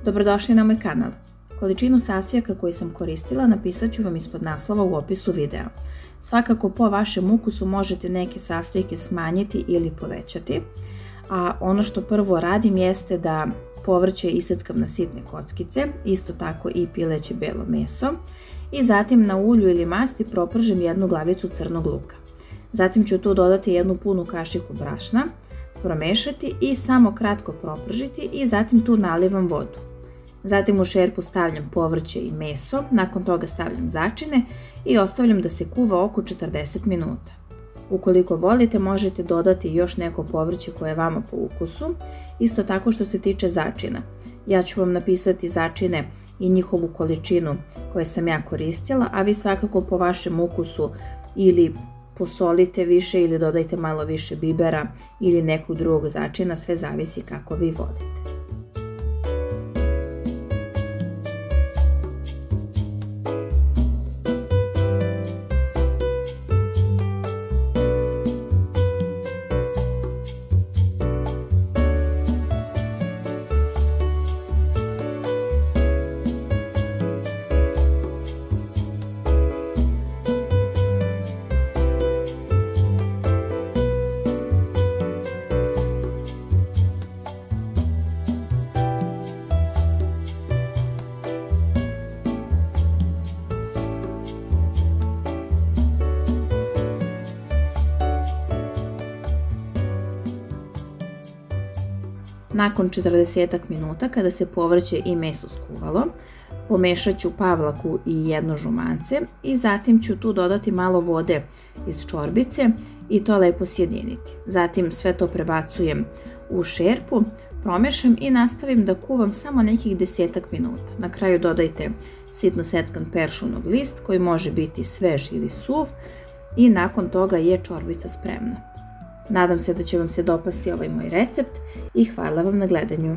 Dobrodošli na moj kanal. Količinu sastojaka koji sam koristila napisat ću vam ispod naslova u opisu videa. Svakako po vašem ukusu možete neke sastojke smanjiti ili povećati. A ono što prvo radim jeste da povrće iseckam na sitne kockice, isto tako i pileće belo meso. I zatim na ulju ili masti propržem jednu glavicu crnog luka. Zatim ću tu dodati jednu punu kašiku brašna, promešati i samo kratko propržiti i zatim tu nalivam vodu. Zatim u šerpu stavljam povrće i meso, nakon toga stavljam začine i ostavljam da se kuva oko 40 minuta. Ukoliko volite možete dodati još neko povrće koje je vama po ukusu, isto tako što se tiče začina. Ja ću vam napisati začine i njihovu količinu koje sam ja koristila, a vi svakako po vašem ukusu ili posolite više ili dodajte malo više bibera ili nekog drugog začina, sve zavisi kako vi volite. Nakon 40 minuta kada se povrće i meso skuvalo, pomešat ću pavlaku i jedno žumance i zatim ću tu dodati malo vode iz čorbice i to lepo sjediniti. Zatim sve to prebacujem u šerpu, promešam i nastavim da kuvam samo nekih 10 minuta. Na kraju dodajte sitno seckan peršunov list koji može biti svež ili suv i nakon toga je čorbica spremna. Nadam se da će vam se dopasti ovaj moj recept i hvala vam na gledanju.